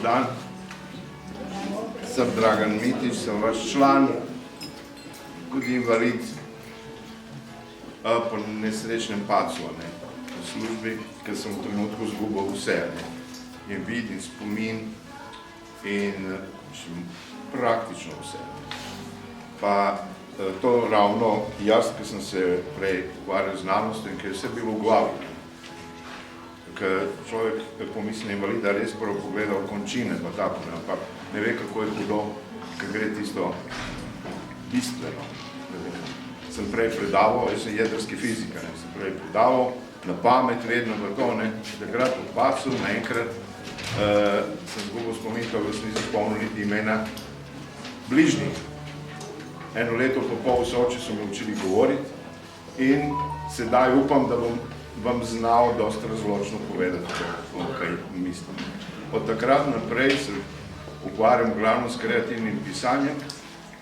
Dobar dan. Sem Dragan Mitić, sem vaš član, tudi invalid po nesrečnem padcu v službi, ker sem v trenutku zgubil vse. In vid, in spomin, in praktično vse. Pa to ravno jaz, ker sem se prej ukvarjal z znanostjo in ker je vse bilo v glavi. Ker človek pomisli invalida res prvo pogledal končine, pa tako, ampak ne ve, kako je hudo, ker gre tisto bistveno. Sem prej predaval, jaz sem jedrski fizik, sem prej predaval, na pamet vedno v to, takrat v pasu, naenkrat sem zgubil spomin, kako sem nisem spomnil niti imena bližnjih. Eno leto po pol so oči so me učili govoriti in sedaj upam, da bom vam znal dosti razločno povedati, kaj mislim. Od takrat naprej se ukvarjam glavno s kreativnim pisanjem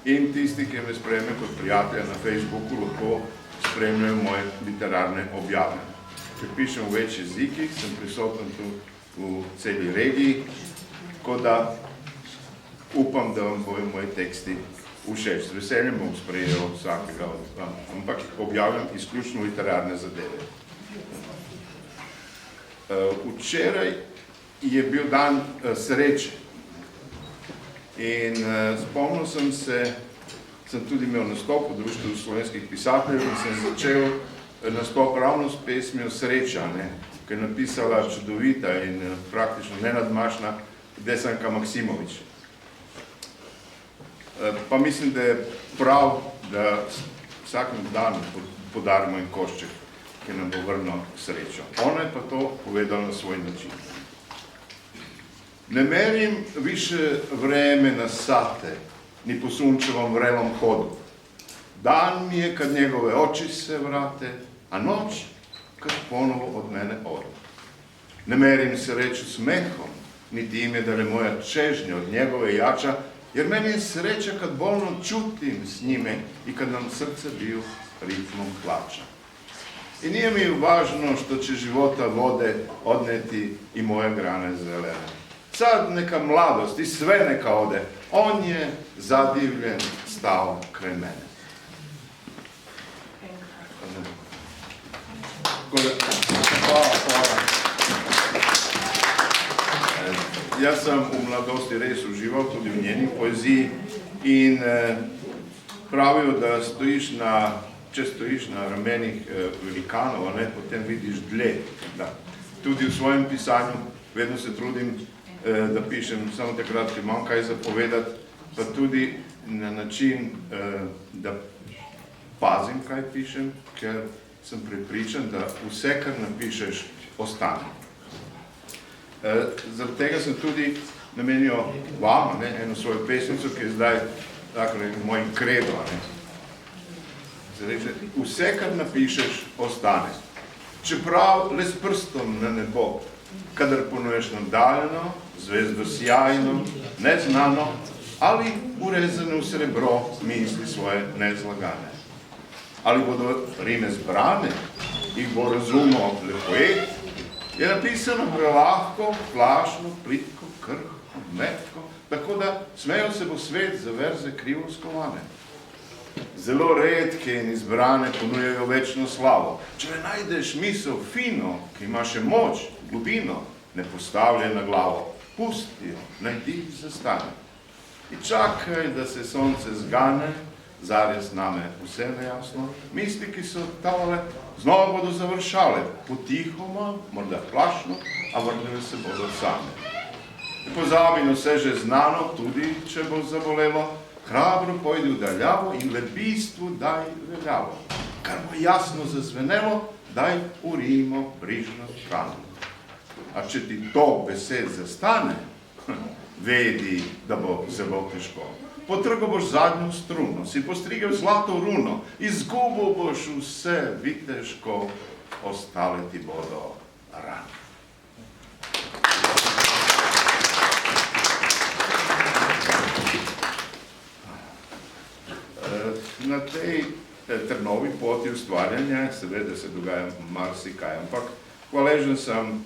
in tisti, ki me sprejme kot prijatelja na Facebooku, lahko spremljajo moje literarne objave. Ker pišem v več jezikih, sem prisoten tu v celi regiji, tako da upam, da vam bojo moji teksti všeč. Z veseljem bom sprejel vsakega, ampak objavljam izključno literarne zadeve. Včeraj je bil dan sreče in spomnil sem se, sem tudi imel nastop v Društvu slovenskih pisateljev in sem začel nastop ravno s pesmijo Sreča, ki je napisala čudovita in praktično nenadmašna Desanka Maksimovič. Pa mislim, da je prav, da vsakem danu podarimo en košček, ki nam bo vrnil srečo. Ona je pa to povedala na svoj način. Ne merim više vreme na sate, ni po sunčevom vrelom hodu. Dan mi je, kad njegove oči se vrate, a noć, kad ponovo od mene ode. Ne merim sreću smehom, niti ime da je moja čežnja od njegove jača, jer meni je sreća kad bolno čutim s njime i kad nam srce bio ritmom plača. I nije mi važno što će života vode odneti i moje grane zelene. Sad neka mladost i sve neka ode, on je zadivljen stao kraj mene. Hvala. Jaz sem v mladosti res užival tudi v njeni poeziji in pravijo, da če stojiš na ramenih velikanov, potem vidiš dlje. Tudi v svojem pisanju vedno se trudim, da pišem samo takrat, ki imam kaj zapovedati, pa tudi na način, da pazim, kaj pišem, ker sem prepričan, da vse, kar napišeš, ostane. Zaradi tega sem tudi namenil vam eno svojo pesnico, ki je zdaj moj kredo. Vse, kar napišeš, ostane. Čeprav le s prstom na nebo, kadar ponuješ nadaljeno, zvezdo sjajno, neznano, ali urezane v srebro misli svoje nezlagane. Ali bodo rime zbrane, jih bo razumel lepoet, je napisano prelahko, flašno, plitko, krhko, metko, tako da smejo se bo svet za verze krivo skovane. Zelo redke in izbrane ponujajo večno slavo. Če le najdeš misel fino, ki ima še moč, globino, ne postavlja na glavo, pusti jo, naj dih zastane. In čakaj, da se sonce zgane, zares name vse nejasno, misli, ki so tavale, znova bodo završale, potihoma, morda plašno, a vrnile se bodo same. Pozabi vse že znano, tudi če bo zabolelo, hrabro pojdi v daljavo in le bistvu daj veljavo. Kar bo jasno zazvenelo, daj urimo brižno strano. A če ti to besed zastane, vedi, da bo zelo težko. Potrgal boš zadnjo struno, si postrigel zlato runo, izgubil boš vse viteško, ostale ti bodo rane. Na tej trnovi poti ustvarjanja seveda se dogaja marsikaj, ampak hvaležen sem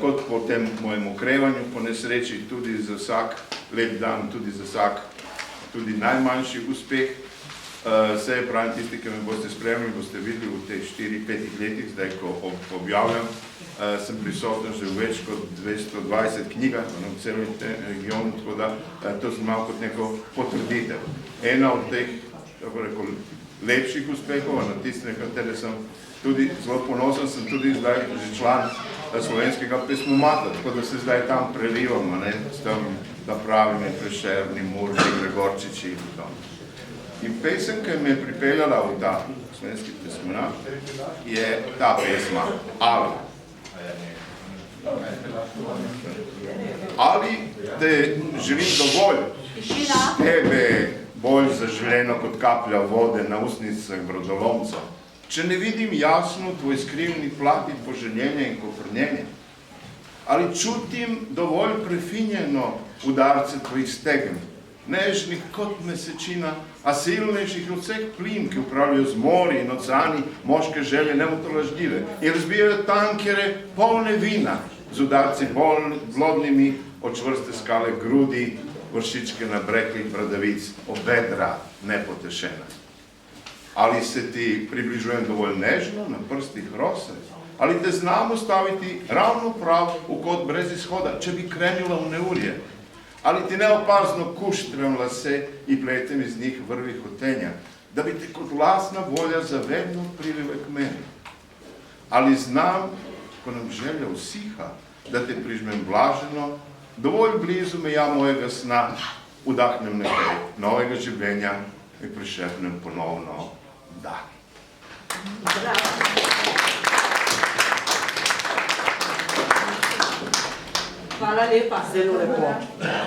kot po tem mojem okrevanju, po nesreči tudi za vsak lep dan, tudi za vsak, tudi najmanjši uspeh. Se pravim, tisti, ki me boste spremljali, boste videli v teh 4-5 letih, zdaj, ko objavljam, sem prisoten že v več kot 220 knjigah v celem regionu, tako da to sem imel kot neko potrditev. Ena od teh, tako rekel, lepših uspehov, na tiste, na katere sem tudi zelo ponosen, sem tudi zdaj že član slovenskega pesmomata, tako da se zdaj tam prelivamo, s tem, da pravim, Prešerni, Murni, Gregorčiči in tako. In pesem, ki me je pripeljala v ta slovenski pesmomat, je ta pesma Ali. Ali te želim dovolj, tebe bolj zaželeno kot kaplja vode na usnicah brodolomca, če ne vidim jasno tvoj skrivni plati poželjenja in koprnjenja? Ali čutim dovolj prefinjeno udarce tvojih stegen, nežnih kot mesečina, a silnejših od vseh plin, ki upravljajo z mori in oceani moške želje neutolažljive in razbijajo tankere polne vina z udarci blodnimi od čvrste skale grudi, vršičke nabreklih bradavic, obedra nepotešena. Ali se ti približujem dovolj nežno na prstih rose? Ali te znam ustaviti ravno prav v kot brez izhoda, če bi krenila v neurje? Ali ti neopazno kuštram lase i pletem iz njih vrvi hotenja, da bi te kot vlastna volja zavedno prilive k meni? Ali znam, ko nam želja usiha, da te prižmem blaženo, dovolj blizu meja mojega sna, vdahnem nekaj novega življenja in prišepnem ponovno da. Hvala lepa. Zelo lepo.